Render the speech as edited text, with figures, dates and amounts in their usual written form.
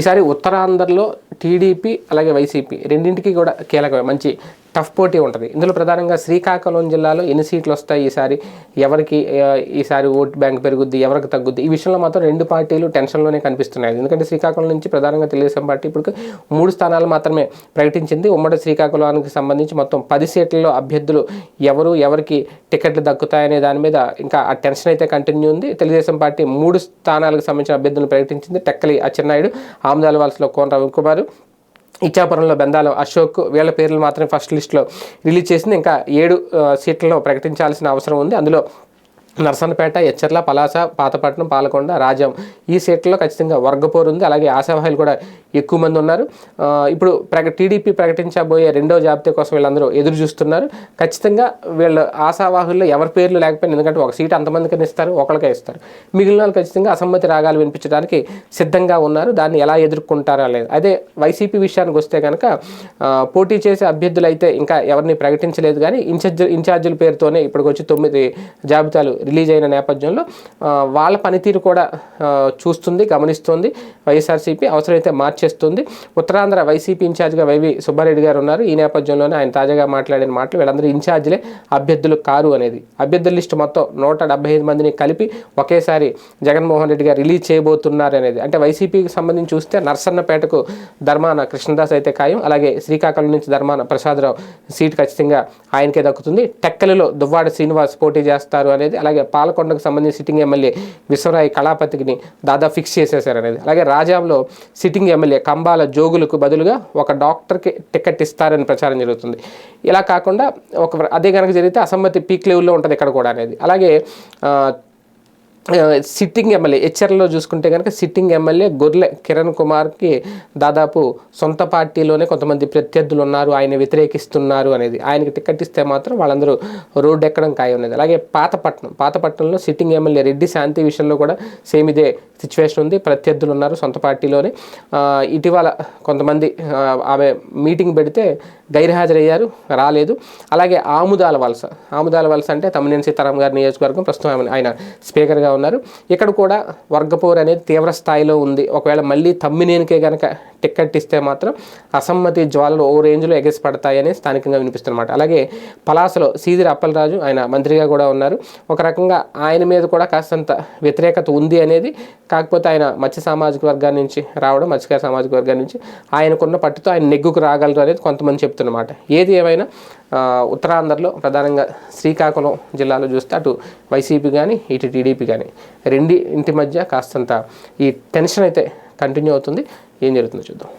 ఈసారి ఉత్తరాంధ్రలో టీడీపీ అలాగే వైసీపీ రెండింటికి కూడా కీలకమే, మంచి టఫ్ పోటీ ఉంటుంది. ఇందులో ప్రధానంగా శ్రీకాకుళం జిల్లాలో ఎన్ని సీట్లు వస్తాయి ఈసారి, ఎవరికి ఈసారి ఓట్ బ్యాంక్ పెరుగుద్ది, ఎవరికి తగ్గుద్ది, ఈ విషయంలో మాత్రం రెండు పార్టీలు టెన్షన్లోనే కనిపిస్తున్నాయి. ఎందుకంటే శ్రీకాకుళం నుంచి ప్రధానంగా తెలుగుదేశం పార్టీ ఇప్పుడు 3 స్థానాలు మాత్రమే ప్రకటించింది. ఉమ్మడి శ్రీకాకుళానికి సంబంధించి మొత్తం 10 సీట్లలో అభ్యర్థులు ఎవరికి టికెట్లు దక్కుతాయనే దాని మీద ఇంకా ఆ టెన్షన్ అయితే కంటిన్యూ ఉంది. తెలుగుదేశం పార్టీ 3 స్థానాలకు సంబంధించిన అభ్యర్థులను ప్రకటించింది. టెక్కలి అచ్చెన్నాయుడు, ఆమదాల వలసలో కోన రవికుమార్, ఇచ్చాపురంలో బెందాల అశోక్, వీళ్ళ పేర్లు మాత్రమే ఫస్ట్ లిస్టులో రిలీజ్ చేసింది. ఇంకా 7 సీట్లలో ప్రకటించాల్సిన అవసరం ఉంది. అందులో నర్సన్నపేట, ఎచ్చర్ల, పలాస, పాతపట్నం, పాలకొండ, రాజం ఈ సీట్లలో ఖచ్చితంగా వర్గపోరు ఉంది. అలాగే ఆశావాహులు కూడా ఎక్కువ మంది ఉన్నారు. ఇప్పుడు టీడీపీ ప్రకటించబోయే రెండో జాబితా కోసం వీళ్ళందరూ ఎదురు చూస్తున్నారు. ఖచ్చితంగా వీళ్ళు ఆశావాహుల్లో ఎవరి పేర్లు లేకపోయినా, ఎందుకంటే ఒక సీట్ అంతమందికి ఇస్తారు, ఒకరికే ఇస్తారు, మిగిలిన వాళ్ళు ఖచ్చితంగా అసమ్మతి రాగాలు వినిపించడానికి సిద్ధంగా ఉన్నారు. దాన్ని ఎలా ఎదుర్కొంటారా లేదు. అదే వైసీపీ విషయానికి వస్తే కనుక పోటీ చేసే అభ్యర్థులు అయితే ఇంకా ఎవరిని ప్రకటించలేదు, కానీ ఇన్ఛార్జీల పేరుతోనే ఇప్పటికొచ్చి 9 జాబితాలు రిలీజ్ అయిన నేపథ్యంలో వాళ్ళ పనితీరు కూడా చూస్తుంది, గమనిస్తుంది వైఎస్ఆర్సీపీ, అవసరమైతే మార్చేస్తుంది. ఉత్తరాంధ్ర వైసీపీ ఇన్ఛార్జిగా వైవి సుబ్బారెడ్డి గారు ఉన్నారు. ఈ నేపథ్యంలోనే ఆయన తాజాగా మాట్లాడిన మాటలు, వీళ్ళందరూ ఇన్ఛార్జీలే, అభ్యర్థులు కారు అనేది. అభ్యర్థుల లిస్టు మొత్తం 175 మందిని కలిపి ఒకేసారి జగన్మోహన్ రెడ్డి గారు రిలీజ్ చేయబోతున్నారు అనేది. అంటే వైసీపీకి సంబంధించి చూస్తే నర్సన్నపేటకు ధర్మాన కృష్ణదాస్ అయితే ఖాయం, అలాగే శ్రీకాకుళం నుంచి ధర్మాన ప్రసాదరావు సీటు ఖచ్చితంగా ఆయనకే దక్కుతుంది. టెక్కలిలో దువ్వాడ శ్రీనివాస్ పోటీ చేస్తారు అనేది, అలాగే పాలకొండకు సంబంధించి సిట్టింగ్ ఎమ్మెల్యే విశ్వరాయ్ కళాపతిని దాదాపు ఫిక్స్ చేసేశారనేది. అలాగే రాజాంలో సిట్టింగ్ ఎమ్మెల్యే కంబాల జోగులకు బదులుగా ఒక డాక్టర్కి టికెట్ ఇస్తారని ప్రచారం జరుగుతుంది. ఇలా కాకుండా అదే కనుక జరిగితే అసమ్మతి పీక్ లెవెల్లో ఉంటుంది ఇక్కడ కూడా అనేది. అలాగే సిట్టింగ్ ఎమ్మెల్యే ఎచ్చర్లో చూసుకుంటే కనుక సిట్టింగ్ ఎమ్మెల్యే గొర్లె కిరణ్ కుమార్కి దాదాపు సొంత పార్టీలోనే కొంతమంది ప్రత్యర్థులు ఉన్నారు, ఆయన వ్యతిరేకిస్తున్నారు అనేది. ఆయనకి టికెట్ ఇస్తే మాత్రం వాళ్ళందరూ రోడ్డు ఎక్కడం ఖాయం అనేది. అలాగే పాతపట్నంలో సిట్టింగ్ ఎమ్మెల్యే రెడ్డి శాంతి విషయంలో కూడా సేమ్ ఇదే సిచ్యువేషన్ ఉంది, ప్రత్యర్థులు ఉన్నారు సొంత పార్టీలోనే. ఇటీవల కొంతమంది ఆమె మీటింగ్ పెడితే గైర్హాజరయ్యారు, రాలేదు. అలాగే ఆముదాల వలస అంటే తమ్మినేని సీతారాం గారి నియోజకవర్గం, ప్రస్తుతం ఆయన స్పీకర్గా ఉన్నారు. ఇక్కడ కూడా వర్గపోరు అనేది తీవ్ర స్థాయిలో ఉంది. ఒకవేళ మళ్ళీ తమ్మినేనికే కనుక టికెట్ ఇస్తే మాత్రం అసమ్మతి జ్వాలలు ఓ రేంజ్లో ఎగసిపడతాయని స్థానికంగా వినిపిస్తున్నమాట. అలాగే పలాసలో సీదిరి అప్పలరాజు, ఆయన మంత్రిగా కూడా ఉన్నారు. ఒక రకంగా ఆయన మీద కూడా కాస్తంత వ్యతిరేకత ఉంది అనేది. కాకపోతే ఆయన మత్స్య సామాజిక వర్గాన్ని నుంచి రావడం, మత్స్యకార సామాజిక వర్గాన్ని నుంచి ఆయనకున్న పట్టుతో ఆయన నెగ్గుకు రాగలరు అనేది కొంతమంది చెప్తున్నమాట. ఏది ఏమైనా ఉత్తరాంధ్రలో ప్రధానంగా శ్రీకాకుళం జిల్లాలో చూస్తే అటు వైసీపీ కానీ ఇటు టీడీపీ కానీ ఇంటి మధ్య కాస్తంత ఈ టెన్షన్ అయితే కంటిన్యూ అవుతుంది. ఏం జరుగుతుందో చూద్దాం.